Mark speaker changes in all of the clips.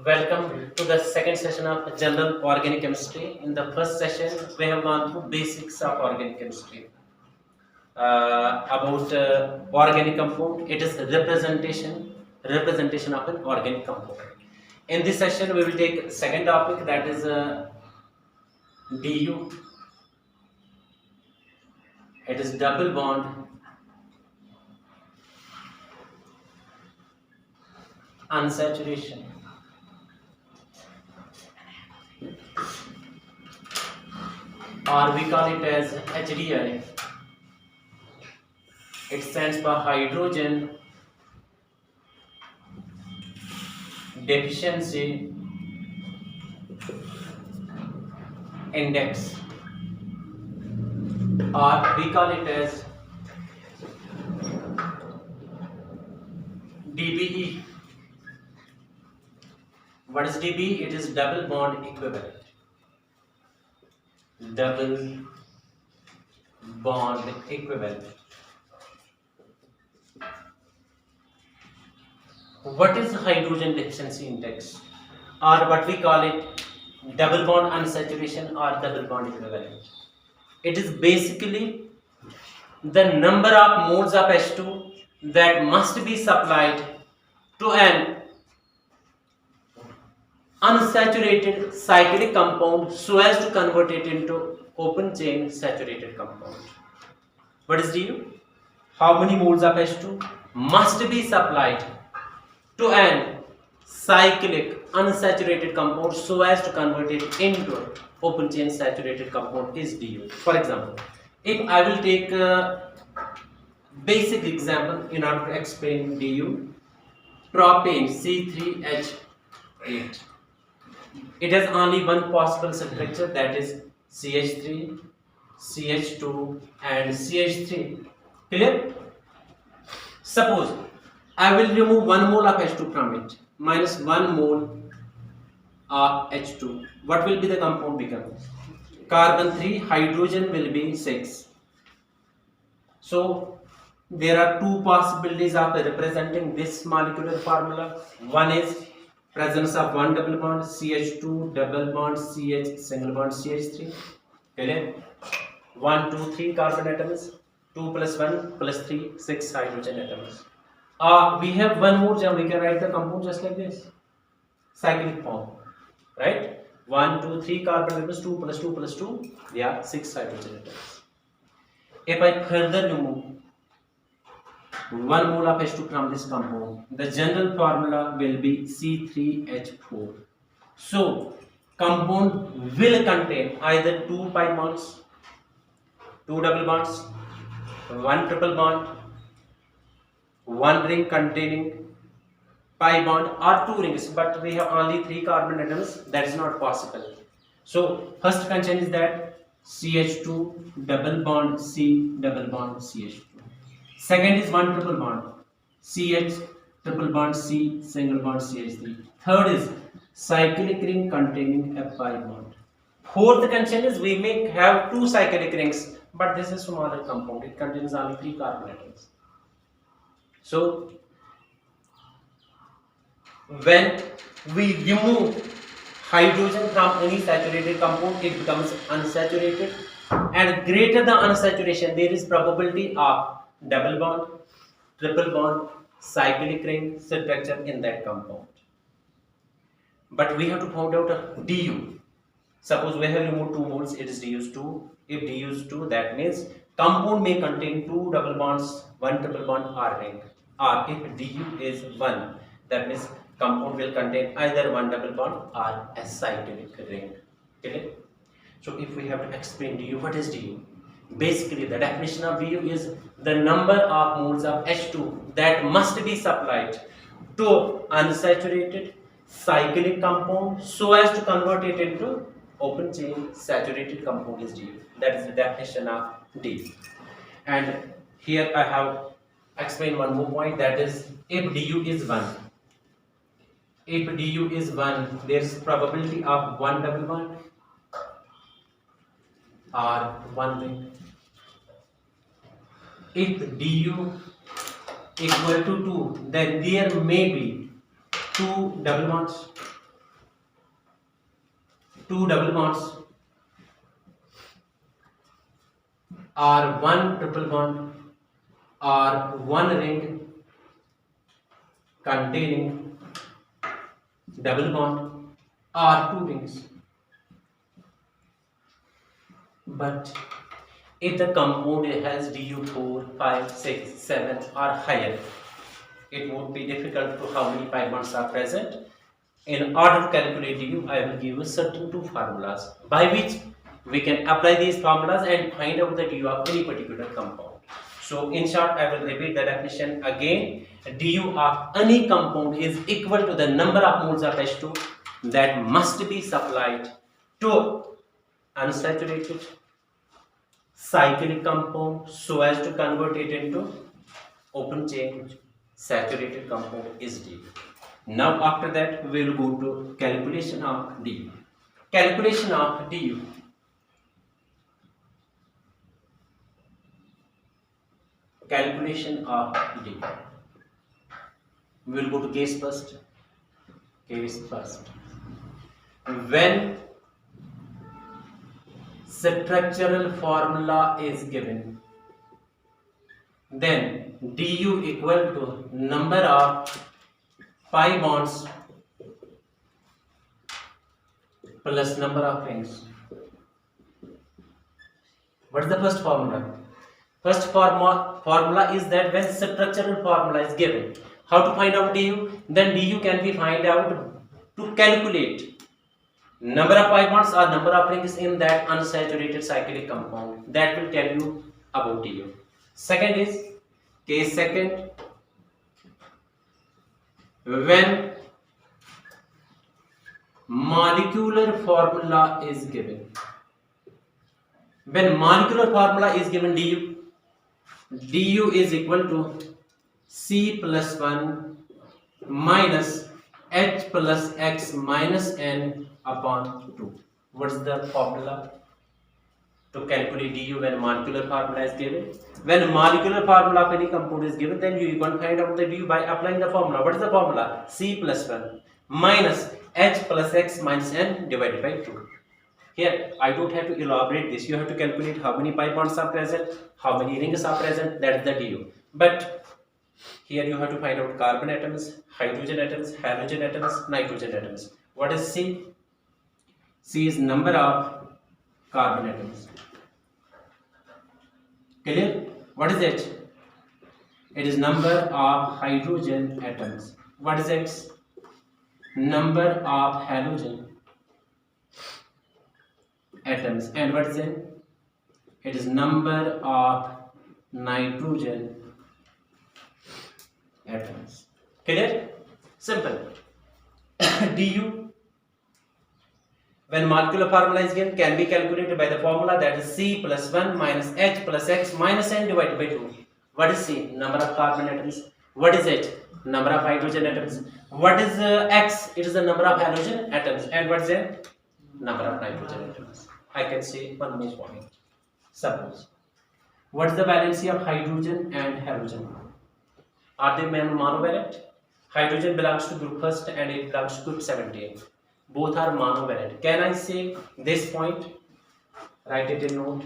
Speaker 1: Welcome to the second session of General Organic Chemistry. In the first session, we have gone through basics of organic chemistry. About organic compound, it is representation of an organic compound. In this session, we will take second topic, that is DU. It is double bond unsaturation. Or we call it as HDI. It stands for hydrogen deficiency index, or we call it as DBE. What is DBE? It is double bond equivalent. Double bond equivalent. What is hydrogen deficiency index, or what we call it double bond unsaturation or double bond equivalent? It is basically the number of moles of H2 that must be supplied to an unsaturated cyclic compound so as to convert it into open chain saturated compound. What is DU? How many moles of H2 must be supplied to an cyclic unsaturated compound so as to convert it into open chain saturated compound is DU. For example, if I will take a basic example in order to explain DU, propane C3H8. It has only one possible structure, that is CH3, CH2 and CH3. Clear? Suppose I will remove 1 mole of H2 from it, minus 1 mole of H2. What will be the compound become? Carbon 3, hydrogen will be 6. So there are two possibilities of representing this molecular formula. One is presence of one double bond CH2 double bond CH single bond CH3. Clear? 1, 2, 3 carbon atoms. 2 plus 1 plus 3, 6 hydrogen atoms. We have one more jump. We can write the compound just like this, cyclic form, right? 1, 2, 3 carbon atoms. 2 plus 2 plus 2, they are 6 hydrogen atoms. If I further remove 1 mole of H2 from this compound, the general formula will be C3H4. So compound will contain either 2 pi bonds, 2 double bonds, 1 triple bond, 1 ring containing pi bond, or 2 rings, but we have only 3 carbon atoms. That is not possible. So first condition is that CH2 double bond C double bond CH2. Second is 1 triple bond CH triple bond C single bond CH3. Third is cyclic ring containing a pi bond. Fourth condition is we may have 2 cyclic rings, but this is smaller compound. It contains only 3 carbon atoms. So when we remove hydrogen from any saturated compound, it becomes unsaturated, and greater the unsaturation, there is probability of double bond, triple bond, cyclic ring structure in that compound. But we have to find out a DU. Suppose we have removed 2 moles, it is DU is 2. If DU is 2, that means compound may contain 2 double bonds, 1 triple bond or ring. Or if DU is 1, that means compound will contain either 1 double bond or a cyclic ring. Okay? So if we have to explain DU, what is DU? Basically, the definition of DU is the number of moles of H2 that must be supplied to unsaturated cyclic compound so as to convert it into open chain saturated compound is DU. That is the definition of DU. And here I have explained one more point, that is if DU is 1. If DU is 1, there is probability of 1 double bond or 1 ring. If DU equal to 2, then there may be 2 double bonds. two double bonds or one triple bond or one ring containing double bond or two rings. But if the compound has du4, 5, 6, 7 or higher, it would be difficult to how many pi bonds are present. In order to calculate du, I will give you certain two formulas by which we can apply these formulas and find out the du of any particular compound. So in short, I will repeat the definition again. Du of any compound is equal to the number of moles of H2 that must be supplied to unsaturated cyclic compound so as to convert it into open chain saturated compound is du. Now after that we will go to calculation of du. Calculation of du. Calculation of du. We will go to case first. Case first. When structural formula is given, then du equal to number of pi bonds plus number of rings. What is the first formula? First formula is that when structural formula is given, how to find out du? Then du can be find out to calculate number of pi bonds or number of rings in that unsaturated cyclic compound. That will tell you about du. Second is case second. When molecular formula is given, when molecular formula is given du is equal to C plus 1 minus H plus X minus N upon 2. What is the formula to calculate du when molecular formula is given? When molecular formula of any compound is given, then you can find out the du by applying the formula. What is the formula? C plus 1 minus H plus X minus N divided by 2. Here, I don't have to elaborate this. You have to calculate how many pi bonds are present, how many rings are present, that is the du. But here you have to find out carbon atoms, hydrogen atoms, halogen atoms, nitrogen atoms. What is C? C is number of carbon atoms. Clear? What is it? It is number of hydrogen atoms. What is X? Number of halogen atoms. And what is it? It is number of nitrogen atoms. Clear? Simple. du when molecular formula is given can be calculated by the formula that is C plus 1 minus H plus X minus N divided by 2. What is C? Number of carbon atoms. What is H? Number of hydrogen atoms. What is X? It is the number of halogen atoms. And what is N? Number of nitrogen atoms. I can say one more point. Suppose, what is the valency of hydrogen and halogen? Are they monovalent? Hydrogen belongs to group first and it belongs to group 17. Both are monovalent. Can I say this point? Write it in note.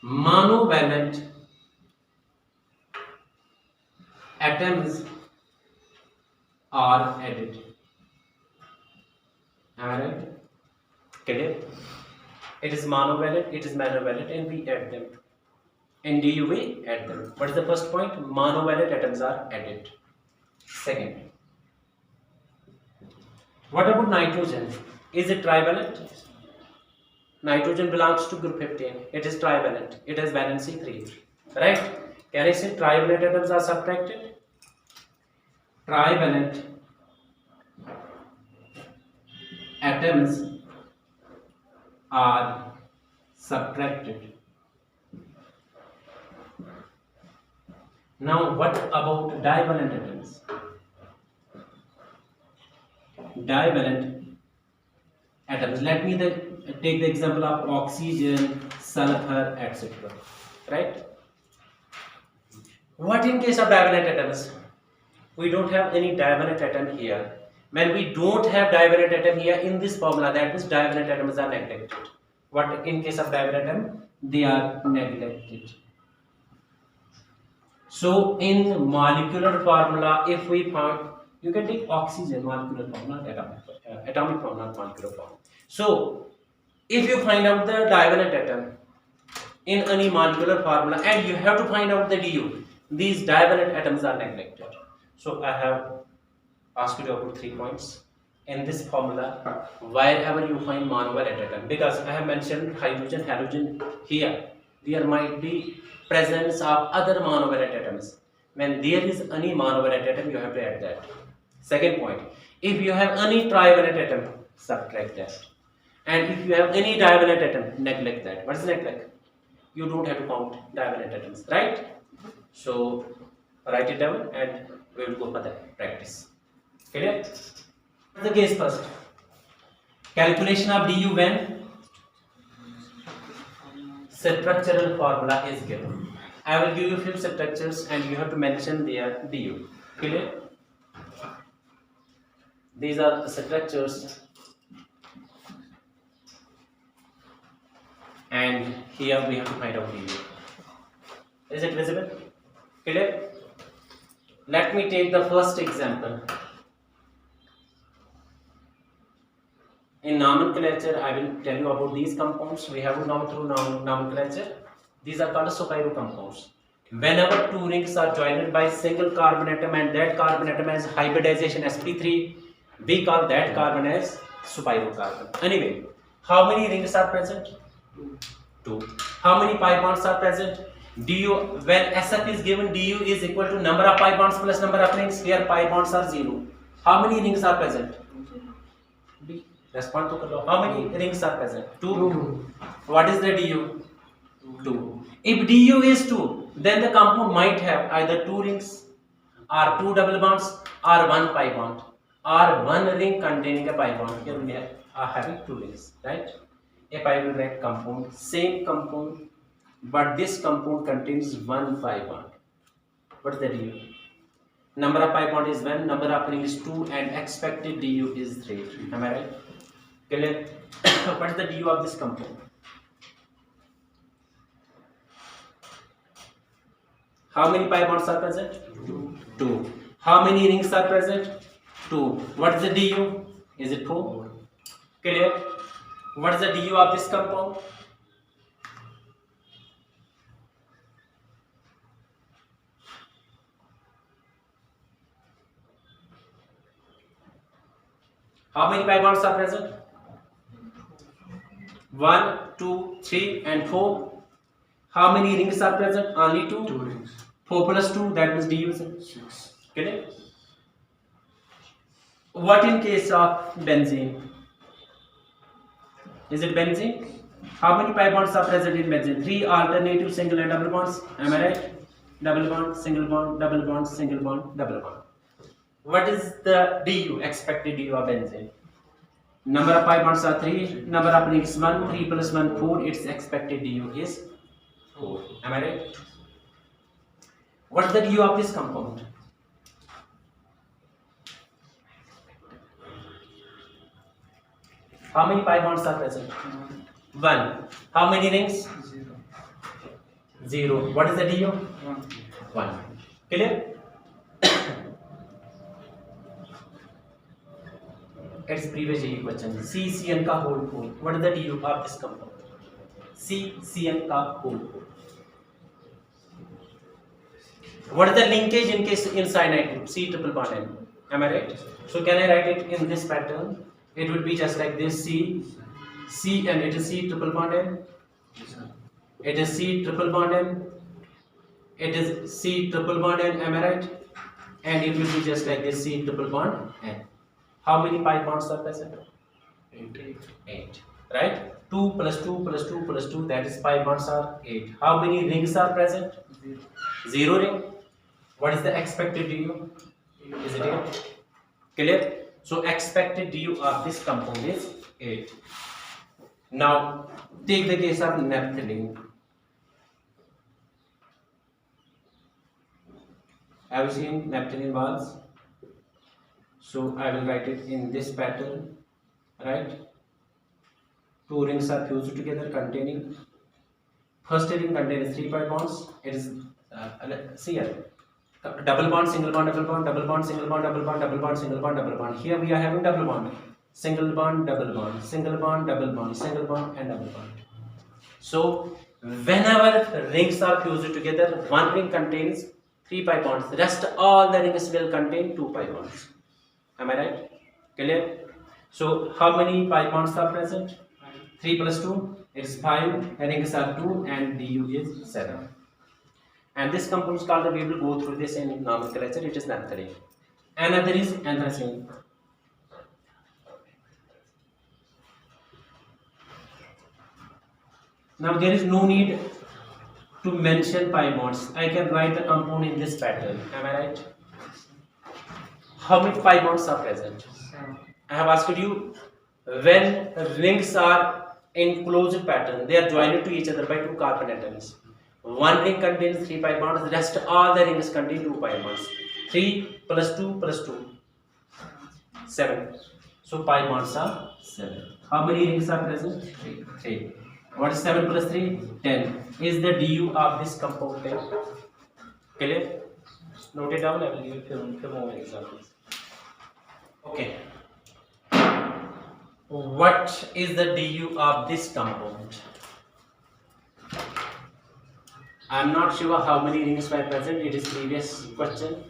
Speaker 1: Monovalent atoms are added. Am I right? Clear? It is monovalent, it is monovalent, and we add them. In du we add them. What is the first point? Monovalent atoms are added. Second, what about nitrogen? Is it trivalent? Nitrogen belongs to group 15. It is trivalent. It has valency 3. Right? Can I say trivalent atoms are subtracted? Trivalent atoms are subtracted. Now what about divalent atoms? Divalent atoms. Let me take the example of oxygen, sulfur, etc. Right? What in case of divalent atoms? We don't have any divalent atom here. When we don't have divalent atom here in this formula, that means divalent atoms are neglected. What in case of divalent atom? They are neglected. So in molecular formula, if we found, you can take oxygen molecular form, not atomic form, not molecular form. So if you find out the divalent atom in any molecular formula and you have to find out the DU, these divalent atoms are neglected. So I have asked you to put 3 points in this formula wherever you find monovalent atom, because I have mentioned hydrogen, halogen here. There might be presence of other monovalent atoms. When there is any monovalent atom, you have to add that. Second point, if you have any trivalent atom, subtract that. And if you have any divalent atom, neglect that. What is neglect? You don't have to count divalent atoms, right? So write it down and we will go for the practice. Clear? The case first. Calculation of DU when structural formula is given. I will give you few structures and you have to mention their DU. Clear? These are the structures, and here we have to find out DU. Is it visible? Clear? Let me take the first example. In nomenclature, I will tell you about these compounds. We have to know through nomenclature. These are called superpyro compounds. Whenever two rings are joined by single carbon atom and that carbon atom has hybridization sp3, we call that carbon as superpyro carbon. Anyway, how many rings are present? 2. How many pi bonds are present? Du, when SF is given, Du is equal to number of pi bonds plus number of rings. Here pi bonds are 0. How many rings are present? B. Respond to Karlo. How many rings are present? 2. What is the DU? 2. If DU is 2, then the compound might have either 2 rings or 2 double bonds or 1 pi bond or 1 ring containing a pi bond. Here we are having 2 rings, right? If I will write compound, same compound, but this compound contains 1 pi bond. What is the DU? Number of pi bond is 1, number of ring is 2, and expected DU is 3. Am I right? Clear? What is the DU of this compound? How many pi bonds are present? 2. How many rings are present? 2. What is the DU? Is it 4? Clear? What is the DU of this compound? How many pi bonds are present? 1, 2, 3 and 4. How many rings are present? Only 2.
Speaker 2: 2 rings.
Speaker 1: 4 plus 2, that means DU is
Speaker 2: 6.
Speaker 1: okay. What in case of benzene? Is it benzene? How many pi bonds are present in benzene? 3 alternative single and double bonds. Am I right? Double bond, single bond, double bond, single bond, double bond. What is the DU, expected DU of benzene? Number of pi bonds are 3, number of rings 1, 3 plus 1, 4, its expected DU is 4. Am I right? What is the DU of this compound? How many pi bonds are present? 1. How many rings?
Speaker 2: 0.
Speaker 1: 0. What is the DU?
Speaker 2: 1.
Speaker 1: 1. Clear? It's previous JEE question. CCN का whole pole. What is the DU of this compound? CCN का whole pole. What is the linkage in case in cyanide group? C triple bond N. Am I right? So can I write it in this pattern? It would be just like this: C, and it is C triple bond N. It is C triple bond N. It is C triple bond N. Am I right? And it will be just like this: C triple bond N. How many pi bonds are present? 8. Right? 2 plus 2 plus 2 plus 2, that is pi bonds are 8. How many rings are present? 0 ring. What is the expected DU? Is it 8? Clear? So expected DU of this compound is 8. Now take the case of naphthalene. Have you seen naphthalene balls? So I will write it in this pattern, right? Two rings are fused together containing, first ring contains 3 pi bonds. It is see here, double bond, single bond, double bond, double bond, single bond, double bond, double bond, single bond, double bond. Here we are having double bond, single bond, double bond, single bond, double bond, single bond, and double bond. So whenever rings are fused together, one ring contains 3 pi bonds, rest all the rings will contain 2 pi bonds. Am I right? Clear? So how many pi bonds are present? 3 plus 2 is 5, rings are 2, and du is 7. And this compound is called, we will go through this in nomenclature, it is naphthalene. Another is anthracene. Now there is no need to mention pi bonds. I can write the compound in this pattern. Am I right? How many pi bonds are present? I have asked you, when rings are in closed pattern, they are joined to each other by 2 carbon atoms. One ring contains 3 pi bonds, rest all the rings contain 2 pi bonds. 3 plus 2 plus 2, 7. So pi bonds are 7. How many rings are present? 3. What is 7 plus 3? 10. Is the du of this compound 10? Clear? Note it down, I will give you few more examples. Okay. What is the du of this compound? I am not sure how many rings were present, it is previous question.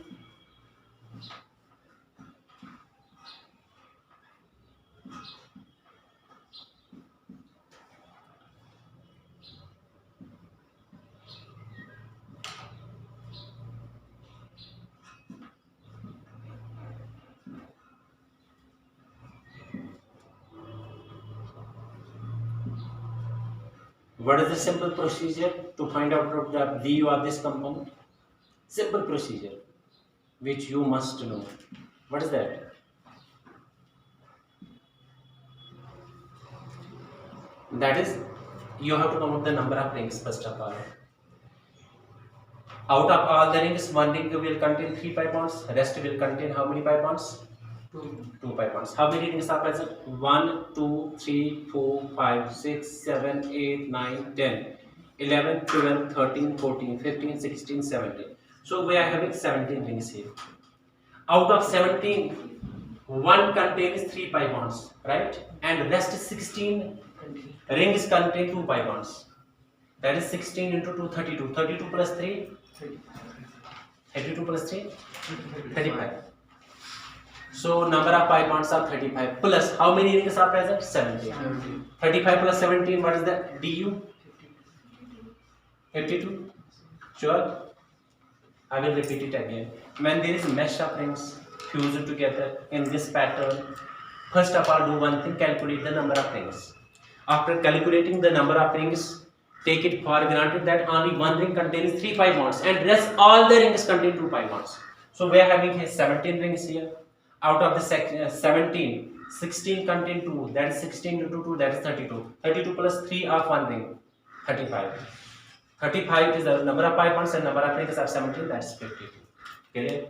Speaker 1: What is the simple procedure to find out the du of this compound? Simple procedure which you must know. What is that? That is, you have to count the number of rings first of all. Out of all the rings, one ring will contain 3 pi bonds, rest will contain how many pi bonds? 2 pi bonds. How many rings are present? 1, 2, 3, 4, 5, 6, 7, 8, 9, 10, 11, 12, 13, 14, 15, 16, 17. So we are having 17 rings here. Out of 17, one contains 3 pi bonds, right? And rest 16 rings contain 2 pi bonds. That is 16 into 2, 32. 32 plus 3? 32 plus 3? 35. So number of pi bonds are 35. Plus how many rings are present? 17. 35 plus 17, what is the du? 52. Sure? I will repeat it again. When there is mesh of rings fused together in this pattern, first of all do one thing, calculate the number of rings. After calculating the number of rings, take it for granted that only one ring contains 3 pi bonds and rest all the rings contain 2 pi bonds. So we are having here 17 rings here. Out of the 17, 16 contain 2, that is 16 into 2, that is 32. 32 plus 3 of one ring, 35. 35 is the number of pi bonds and number of rings are 17, that is 52. Okay?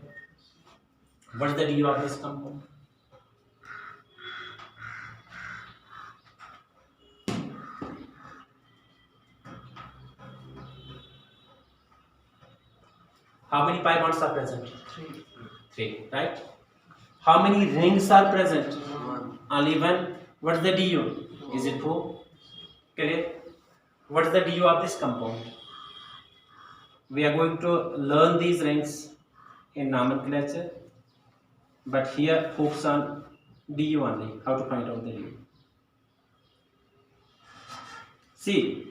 Speaker 1: What is the du of this compound? How many pi bonds are present? 3, right? How many rings are present? 1. Only 1. What is the du? Is it 4? Clear? What is the du of this compound? We are going to learn these rings in nomenclature, but here focus on du only. How to find out the du? See,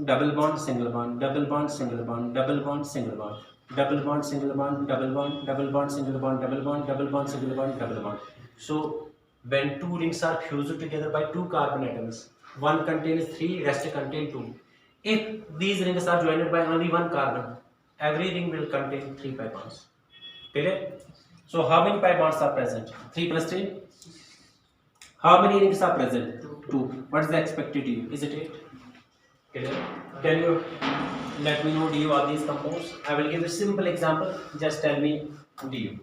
Speaker 1: double bond, single bond, double bond, single bond, double bond, single bond, double bond, single bond, double bond, double bond, single bond, double bond, double bond, single bond, double bond. So when two rings are fused together by 2 carbon atoms, one contains 3, rest contain 2. If these rings are joined by only 1 carbon, every ring will contain 3 pi bonds. Clear? So how many pi bonds are present? 3 plus 3? How many rings are present? 2. What is the expected du? Is it 8? Clear? Can you let me know du of these compounds? I will give a simple example. Just tell me du.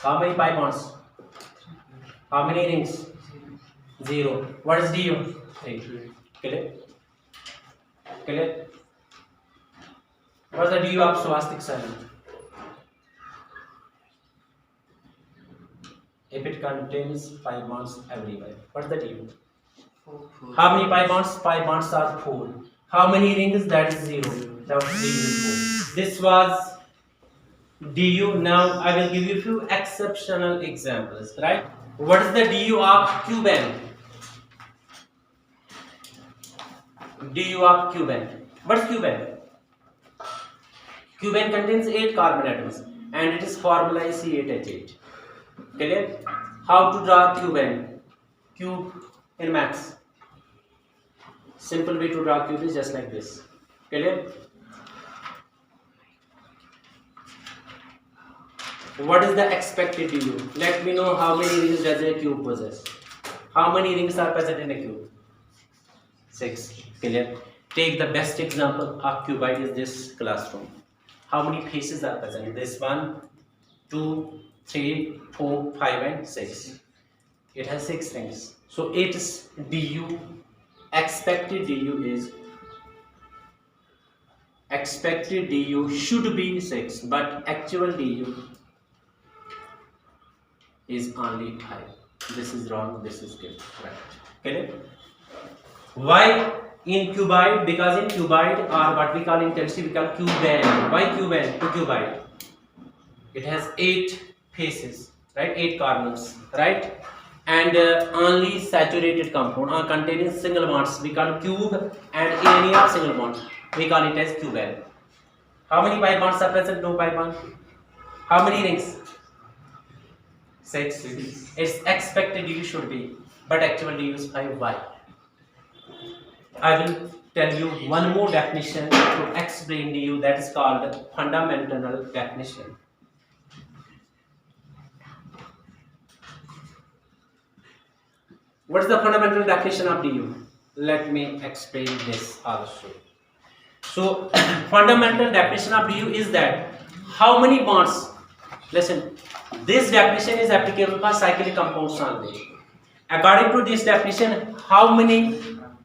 Speaker 1: How many pi bonds? How many rings? 0. What is du? 3. Clear? Clear? What is the du of swastik sign? If it contains pi bonds everywhere. What is the du? How many pi bonds? Pi bonds are 4. How many rings? That is 0. That was 3 is 4. This was du. Now I will give you a few exceptional examples, right? What is the du of Cuban? Du of Cuban. What is Cuban? Cuban contains 8 carbon atoms and it is formula is C8H8. Clear? How to draw Cuban? Cube in max. Simple way to draw cube is just like this. Clear? What is the expected du? Let me know how many rings does a cube possess. How many rings are present in a cube? 6. Clear? Take the best example of cuboid is this classroom. How many faces are present? This 1, 2, 3, 4, 5 and 6. It has 6 rings. So its du, expected du should be 6, but actual du is only 5. This is wrong, this is good. Right. Okay? Why in cuboid? Because in cuboid, or what we call in chemistry, we call Cuban. Why Cuban? To cuboid. It has 8 faces, right? 8 carbons, right? And only saturated compound containing single bonds. We call cube, and any of single bond, we call it as Cuban. How many pi bonds are present? No pi bond. How many rings? 6. Its expected du should be, but actual du is 5. Why? I will tell you one more definition to explain to you, that is called fundamental definition. What is the fundamental definition of du? Let me explain this also. So, fundamental definition of du is that how many bonds, listen, this definition is applicable for cyclic compounds only. According to this definition, how many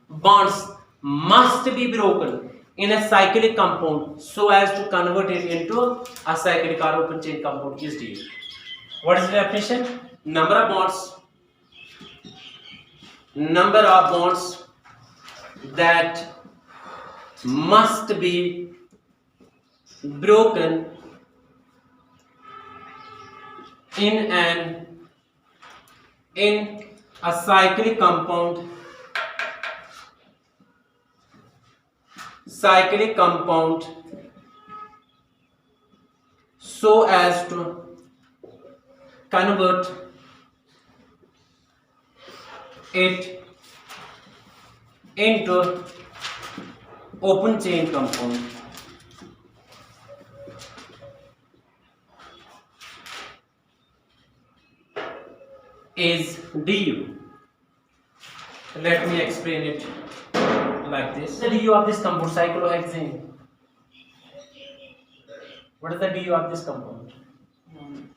Speaker 1: bonds must be broken in a cyclic compound so as to convert it into a cyclic or open chain compound is du. What is the definition? Number of bonds that must be broken in a cyclic compound so as to convert it into open chain compound. Is du. Let me explain it like this. The du of this compound, cyclohexane. What is the du of this compound?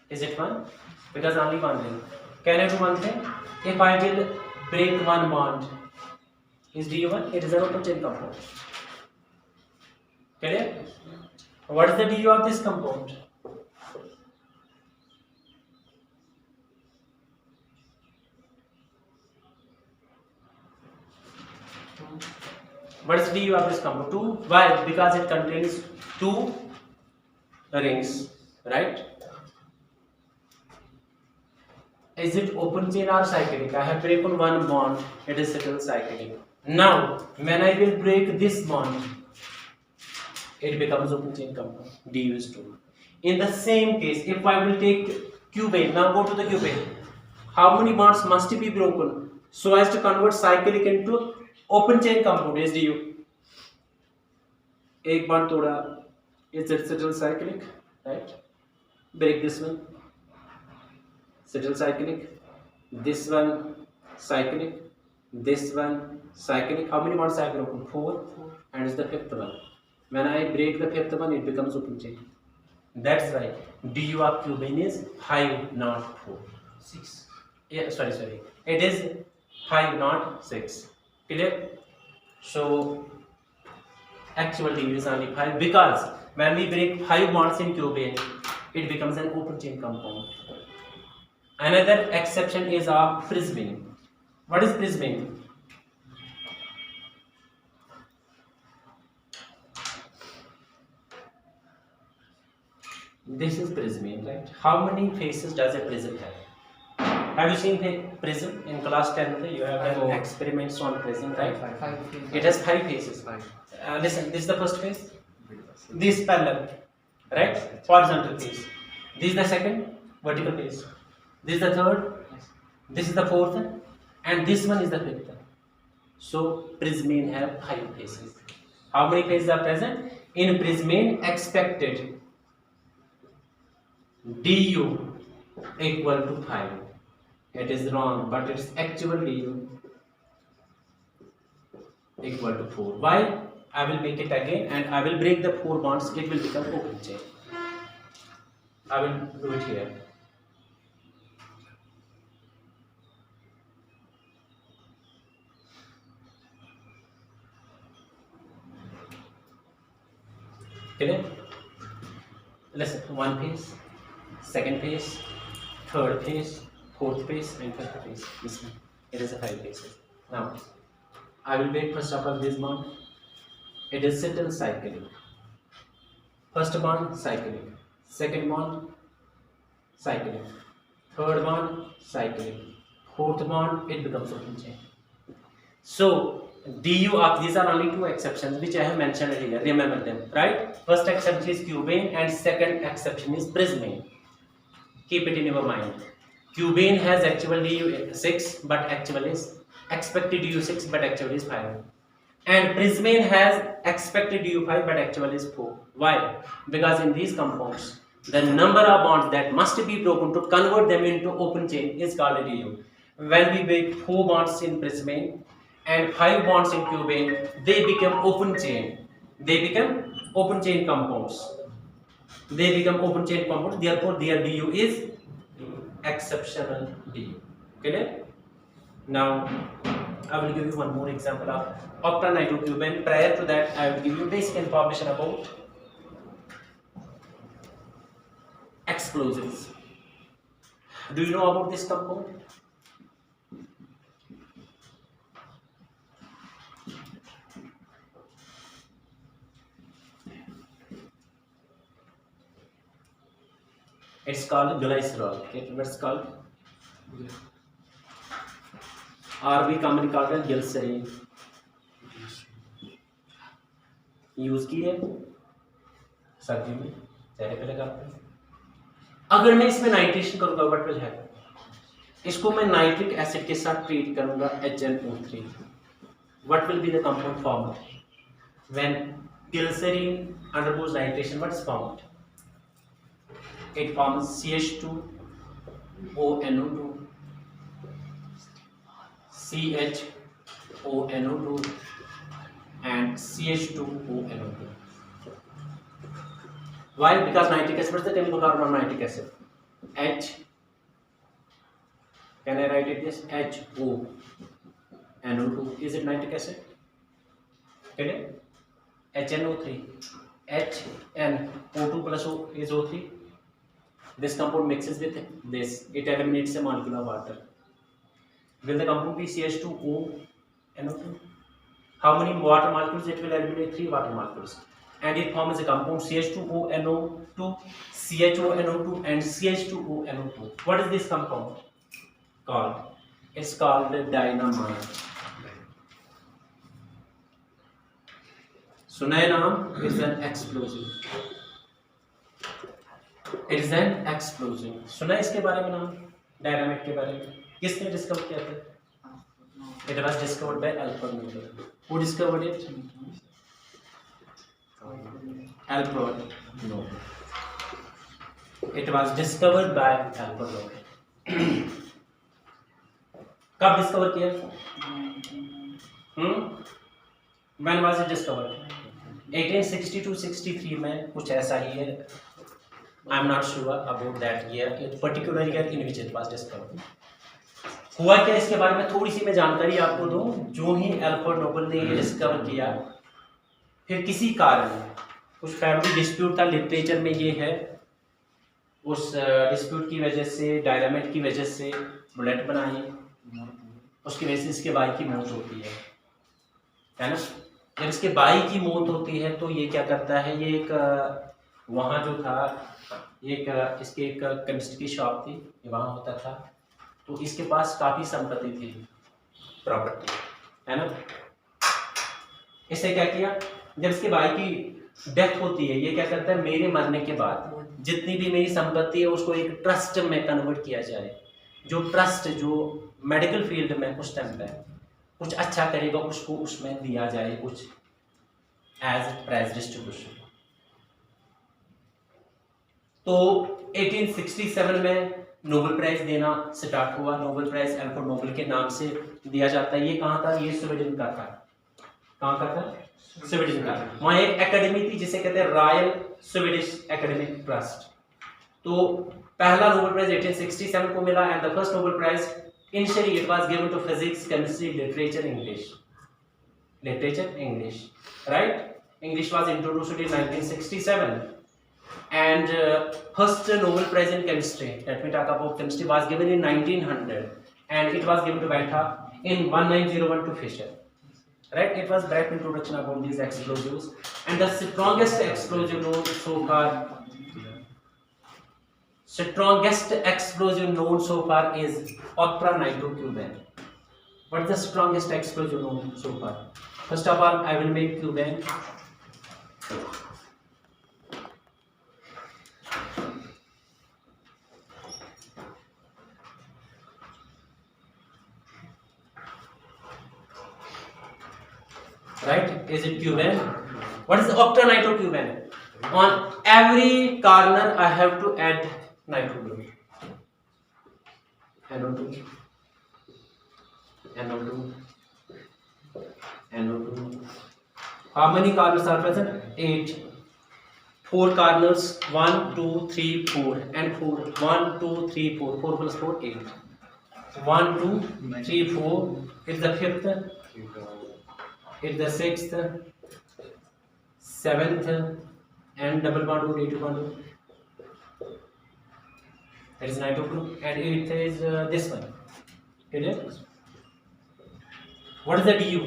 Speaker 1: Is it 1? Because only one ring. Can I do one thing? If I will break one bond, is du 1? It is an open chain compound. Clear? What is the du of this compound? What is du of this compound? 2. Why? Because it contains 2 rings, right? Is it open chain or cyclic? I have broken one bond, it is still cyclic. Now, when I will break this bond, it becomes open chain compound. Du is 2. In the same case, if I will take cubane, now go to the cubane. How many bonds must be broken so as to convert cyclic into open chain compound? Is du. एक bond तोड़ा, is it still cyclic, right? Break this one, still cyclic. This one cyclic. This one cyclic. How many bonds I have broken? 4, and is the 5th one. When I break the 5th one, it becomes open chain. That's why du of cubane is 5 not 4 6. Yeah, sorry, it is 5 not 6. Clear? So actual du is only 5 because when we break 5 bonds in cubane it becomes an open chain compound. Another exception is of prismine. What is prismine? This is prismine, right? How many faces does a prism have? Have you seen prism in class 10? You have done experiments on prism, right? It has 5 faces. Listen, this is the first face. This parallel, right? Horizontal face. This is the second vertical face. This is the third. This is the fourth, and this one is the fifth. So prismine have 5 faces. How many faces are present in prismine? Expected du equal to 5. It is wrong, but its actual du equal to 4. Why? I will make it again and I will break the 4 bonds. It will become open chain. I will do it here. Okay? Listen, one phase, second phase, third phase, fourth phase, and fifth phase. This one, it is a 5 phases. Now, I will break first of all this bond. It is certain cyclic. First bond cyclic, second bond cyclic, third bond cyclic, fourth bond it becomes open chain. So du of these are only 2 exceptions which I have mentioned here. Remember them, right? First exception is cubane and second exception is prismane. Keep it in your mind. Cubane has actual du 6 but actual is expected du 6 but actual is 5. And prismane has expected du 5 but actual is 4. Why? Because in these compounds the number of bonds that must be broken to convert them into open chain is called du. When we break 4 bonds in prismane and 5 bonds in cubane, they become open chain. They become open chain compounds. Therefore their du is exceptional du. Okay? Now I will give you one more example of octanitrocubane. Prior to that, I will give you basic information about explosives. Do you know about this compound? It's called glycerol. Okay, what's called? Or we commonly call it glycerin. Use की है सर्दी में चेहरे पे लगाते हैं. अगर मैं इसमें नाइट्रेशन करूंगा व्हाट विल हैपन? इसको मैं नाइट्रिक एसिड के साथ ट्रीट करूंगा HNO3. What will be the compound formed when glycerin undergoes nitration? What is formed? It forms CH2ONO2, CHONO2 and CH2ONO2. Why? Because nitric acid, what's the chemical carbon of nitric acid? H. Can I write it this? HONO2. Is it nitric acid? Okay. HNO3. HNO2 plus O is O3. This compound mixes with this. It eliminates a molecule of water. Will the compound be CH2ONO2? How many water molecules? It will eliminate 3 water molecules. And it forms a compound CH2ONO2, CHONO2 and CH2ONO2. What is this compound called? It's called dynamite. सुना है नाम? It's an explosive. It is an explosive. सुना है इसके बारे में नाम? Dynamite के बारे में? किसने डिस्कवर किया था? It was discovered by L-4. Who discovered it? L-4. No. It was discovered by L-4. कब डिस्कवर किया? When was it discovered? 1862-63 में कुछ ऐसा ही है. I am not sure about that year, particular year in which it was discovered. हुआ क्या इसके बारे में थोड़ी सी मैं जानकारी आपको दूं। जो ही एल्फ्रेड नोबेल ने ये डिस्कवर किया, फिर किसी कारण कुछ फैमिली डिस्प्यूट था, लिटरेचर में ये है, उस डिस्प्यूट की वजह से, डायनामाइट की वजह से बुलेट बनाई, उसकी वजह से इसके भाई की मौत होती है ना। जब इसके भाई की मौत होती है तो ये क्या करता है, ये एक वहाँ जो था एक इसके एक केमिस्ट की शॉप थी, ये वहाँ होता था, तो इसके पास काफ़ी संपत्ति थी, प्रॉपर्टी, है ना। इसने क्या किया, जब इसके भाई की डेथ होती है, ये क्या करता है, मेरे मरने के बाद जितनी भी मेरी संपत्ति है उसको एक ट्रस्ट में कन्वर्ट किया जाए। जो ट्रस्ट जो मेडिकल फील्ड में उस टाइम पे कुछ अच्छा करेगा उसको उसमें दिया जाए, कुछ एज प्राइज डिस्ट्रीब्यूशन। तो 1867 में नोबेल प्राइज देना स्टार्ट हुआ। नोबेल प्राइज एल्फ्रेड नोबेल के नाम से दिया जाता है। ये कहाँ था, ये स्वीडन का था। कहाँ का था, स्वीडन का। वहाँ एक एकेडमी थी जिसे कहते हैं रॉयल स्वीडिश एकेडमिक ट्रस्ट। तो पहला नोबेल प्राइज 1867 को मिला, and the first Nobel prize initially it was given to physics, chemistry, literature, English. Literature, English, right? English was introduced in 1967, and first Nobel Prize in chemistry, let me talk about chemistry, was given in 1900, and it was given to Beta in 1901 to Fisher. Right? It was brief introduction about these explosives, and the strongest explosive known so far. Strongest explosive known so far is octanitrocubane. What is the strongest explosive known so far? First of all, I will make cubane. Right? Is it cubane? What is octanitrocubane? On every corner, I have to add nitro group. NO2, NO2, NO2. How many corners are present? 8. 4 corners, 1, 2, 3, 4, and 4. 1, 2, 3, 4. 4 plus 4, 8. 1, 2, 3, 4. It's the 5th. It's the 6th, 7th, and double bond would 8 bond. That is nitro group, and it is this one. It is. What is the DU?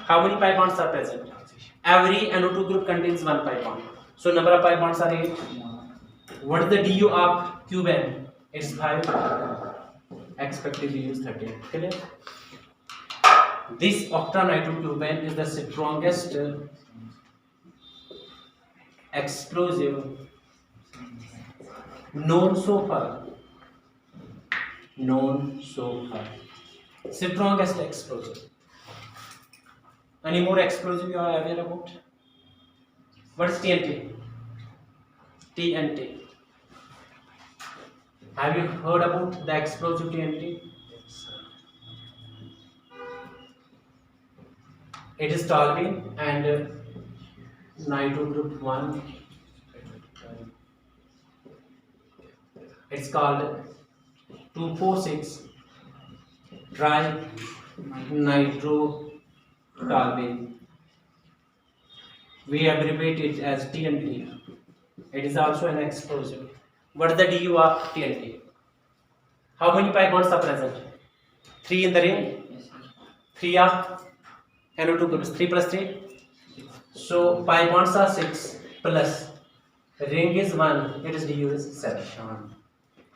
Speaker 1: How many pi bonds are present? Every NO2 group contains 1 pi bond. So number of pi bonds are 8. What is the DU of cubane? It's 5. Expected DU is 13. Clear? This octanitrocubane is the strongest explosive known so far. Strongest explosive. Any more explosive you are aware about? What is TNT? TNT. Have you heard about the explosive TNT? It is toluene and nitro group 1. It's called 246 dry nitrotoluene. We abbreviate it as TNT. It is also an explosive. What is the DU of TNT? How many pi bonds are present? 3 in the ring. 3 of NO2 groups. 3 plus 3. So pi bonds are 6 plus ring is 1. It is DU is 7.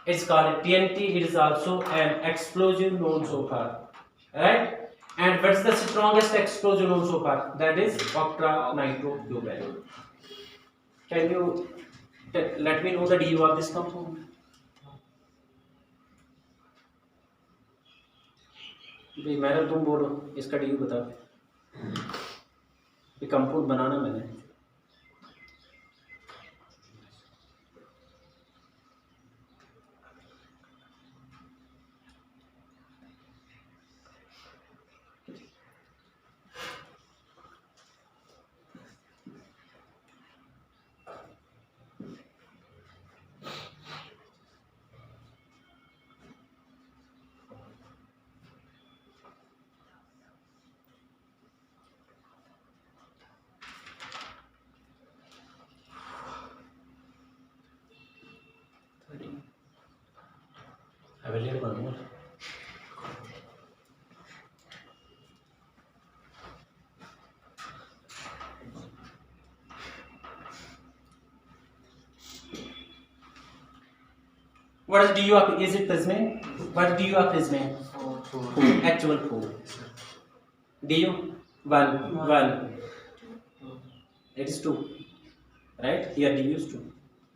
Speaker 1: It's called TNT. It is also an explosive known so far, right? And what's the strongest explosive known so far? That is octanitrocubane. Can you let me know the DU of this compound? भाई madam तुम बोलो इसका DU बताओ। ये compound बनाना मैंने। available more. What is du of, is it prismane? What is du of prismane? 4. Actual 4. Du 1. It is 2. Right? Here du is 2.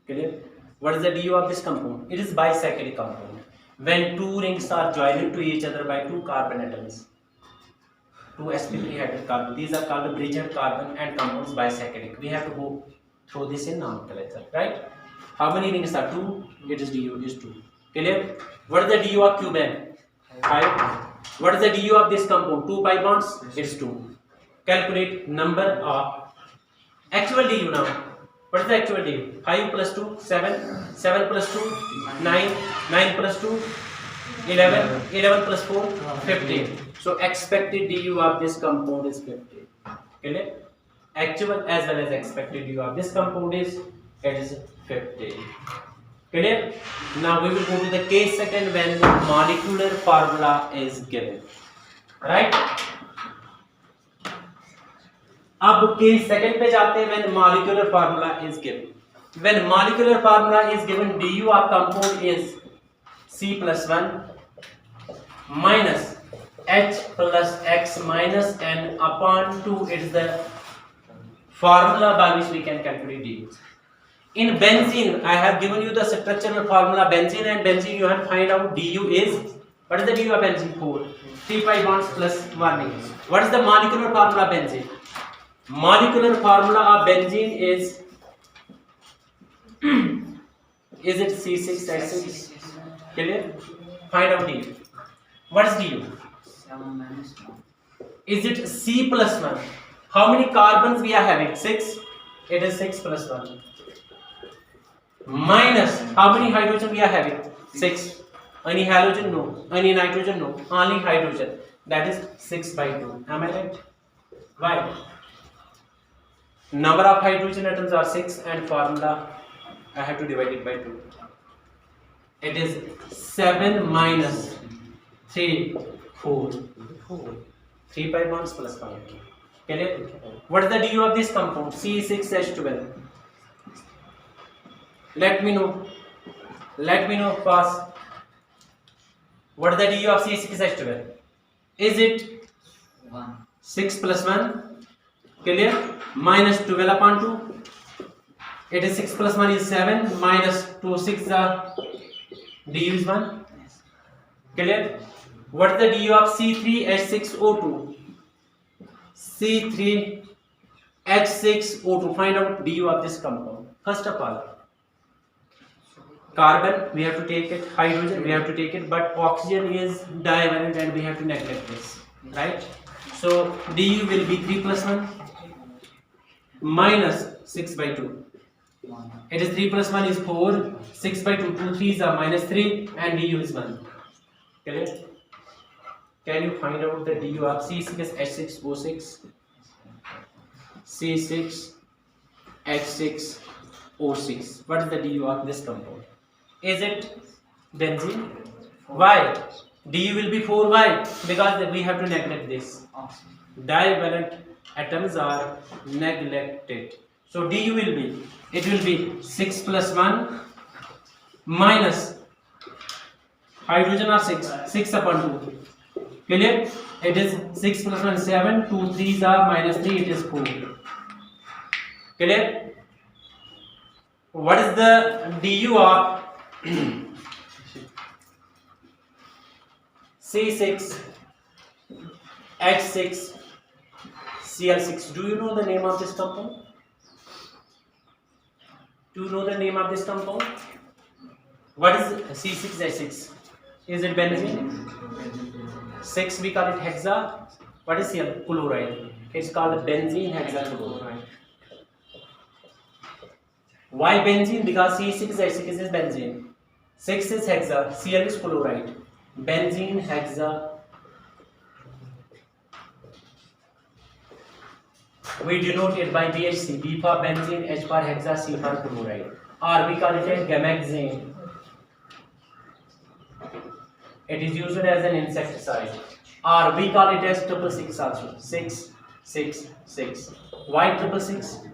Speaker 1: Clear? What is the du of this compound? It is bicyclic compound. When two rings are joined to each other by two carbon atoms, two sp3 hydrogen carbon, these are called bridged carbon and compounds bicyclic. We have to go through this in nomenclature, right? How many rings are 2? It is du is 2. Clear? What is the du of cubane? 5. What is the du of this compound? 2 pi bonds? It's 2. Calculate number of actual du now. What is the actual du? 5 plus 2, 7. 7 plus 2, 9. 9 plus 2, 11. 11 plus 4, 15. So expected du of this compound is 15. Clear? Actual as well as expected du of this compound is 15. Clear? Now we will go to the case second when the molecular formula is given. Right? अब case second पे जाते हैं when molecular formula is given. When molecular formula is given, du of compound is C plus 1 minus H plus X minus N upon 2. It is the formula by which we can calculate du. In benzene, I have given you the structural formula benzene, and benzene you have to find out du is, what is the du of benzene? 4. 3 pi bonds plus 1 ring. What is the molecular formula benzene? Molecular formula of benzene is it C6H6? Clear? Find out du. What is du?
Speaker 2: 7 minus 1.
Speaker 1: Is it C plus 1? How many carbons we are having? 6. It is 6 plus 1. Minus how many hydrogen we are having? 6. Any halogen? No. Any nitrogen? No. Only hydrogen. That is 6 by 2. Am I right? Why? Number of hydrogen atoms are 6 and formula I have to divide it by 2. It is 7 minus 3, 4. 3 pi bonds plus 5. Clear? What is the du of this compound? C6H12. Let me know fast. What is the du of C6H12? Is it
Speaker 2: 1.
Speaker 1: 6 plus 1? Clear? Minus 12 upon 2. It is 6 plus 1 is 7. Minus 2, 6 are du is 1. Clear? What is the du of C3H6O2? C3H6O2. Find out du of this compound. First of all, carbon we have to take it, hydrogen we have to take it, but oxygen is divalent and we have to neglect this, right? So du will be 3 plus 1 minus 6 by 2. It is 3 plus 1 is 4, 6 by 2, 2 3s are minus 3 and du is 1. Clear? Can you find out the du of C6H6O6? C6H6O6. What is the du of this compound? Is it benzene? Why? Du will be 4. Why? Because we have to neglect this. Divalent atoms are neglected. So du will be, it will be 6 plus 1 minus hydrogen are 6, 6 upon 2. Clear? It is 6 plus 1 7, 2 3s are minus 3, it is 4. Clear? What is the du of C6H6Cl6? Do you know the name of this compound? Do you know the name of this compound? What is C6H6? Is it benzene? 6 we call it hexa. What is Cl? Chloride. It's called benzene hexachloride. Why benzene? Because C6H6 is benzene. 6 is hexa. Cl is chloride. Benzene hexa. We denote it by BHC. B for benzene, H for hexa, C for chloride. Or we call it as gamexane. It is used as an insecticide, or we call it as 666 also. 666. Why 666?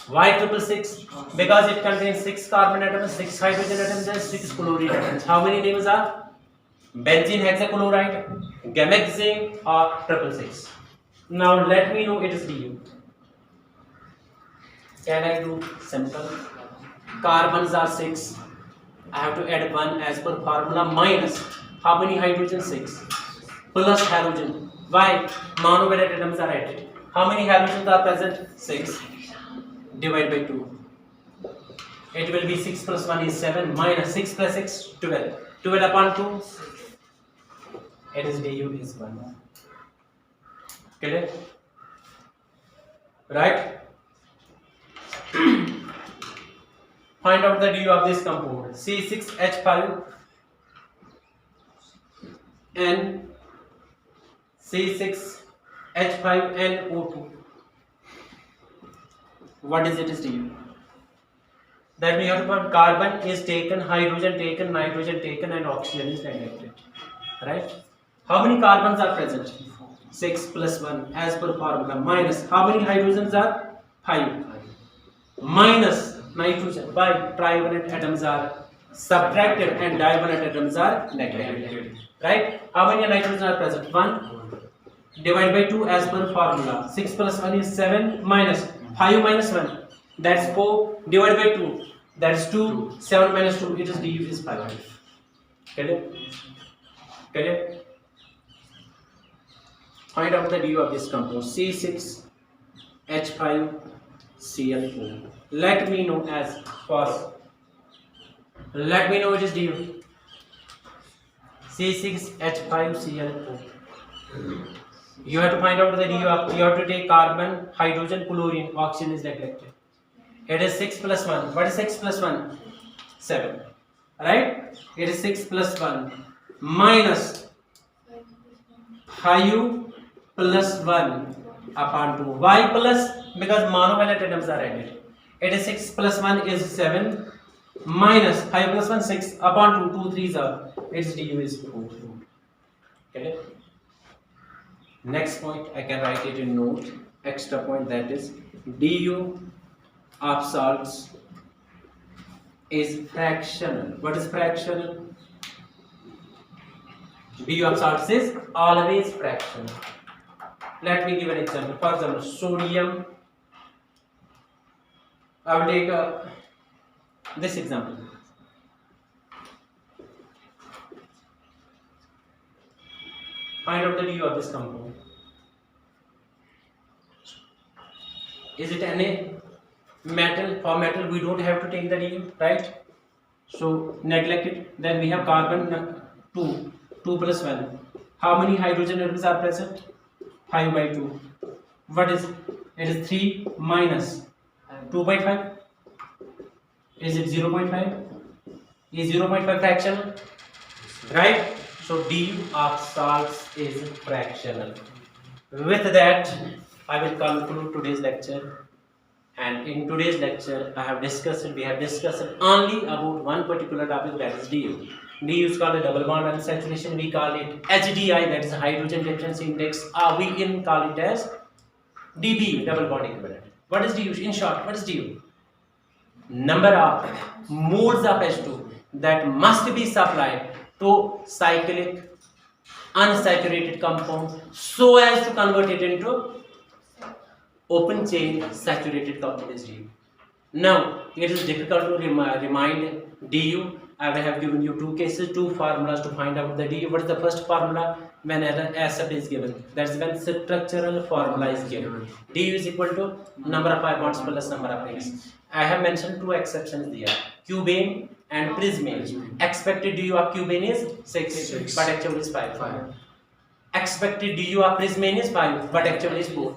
Speaker 1: Why 666? Because it contains 6 carbon atoms, 6 hydrogen atoms, and 6 chlorine atoms. How many names are? Benzene hexachloride, gamexane, or 666. Now let me know its DU. Can I do simple? Carbons are 6. I have to add 1 as per formula minus how many hydrogen? 6 plus halogen. Why? Monovalent atoms are added. How many halogens are present? 6. Divide by 2. It will be 6 plus 1 is 7 minus 6 plus 6 12. 12 upon 2. It is du is 1. Clear? Right? Find out the du of this compound. C6H5 and C6H5NO2. What is its du? That we have to find carbon is taken, hydrogen taken, nitrogen taken, and oxygen is neglected. Right? How many carbons are present? 6 plus 1 as per formula minus how many hydrogens are? 5 minus nitrogen. Why? Trivalent atoms are subtracted and divalent atoms are neglected. Right? How many nitrogens are present? 1. Divide by 2 as per formula. 6 plus 1 is 7 minus 5 minus 1. That's 4. Divide by 2. That's 2. 7 minus 2. It is du is 5. Clear? Clear? Find out the du of this compound. C6H5Cl4. Let me know as first. Let me know it is du. C6H5Cl4. You have to find out the du of. You have to take carbon, hydrogen, chlorine. Oxygen is neglected. It is 6 plus 1. What is 6 plus 1? 7. Right? It is 6 plus 1 minus 5 plus 1 upon 2. Why plus? Because monovalent atoms are added. It is 6 plus 1 is 7 minus 5 plus 1 6 upon 2. 2 3s are. Its du is 4. Okay. Next point I can write it in note. Extra point, that is du of salts is fractional. What is fractional? du of salts is always fractional. Let me give an example. For example, sodium. I will take this example. Find out the du of this compound. Is it any metal? For metal, we don't have to take the du, right? So neglect it. Then we have carbon 2. 2 plus 1. How many hydrogen atoms are present? 5 by 2. What is it? It is 3 minus 2 by 5. Is it 0.5? Is 0.5 fractional? Right? So du of salts is fractional. With that, I will conclude today's lecture. And in today's lecture, we have discussed only about one particular topic, that is du. Du is called a double bond unsaturation. We call it HDI, that is hydrogen difference index. We can call it as dB, double bond equivalent. What is du? In short, what is du? Number of moles of H2 that must be supplied to cyclic unsaturated compound so as to convert it into open chain saturated compound is du. Now it is difficult to remind du. I will have given you 2 cases, 2 formulas to find out the du. What is the first formula? When acid is given, that's when structural formula is given. Du is equal to number of pi bonds plus number of rings. I have mentioned 2 exceptions there, cubane and prismane. Expected du of cubane is 6, but actually is 5. Expected du of prismane is 5, but actually is 4.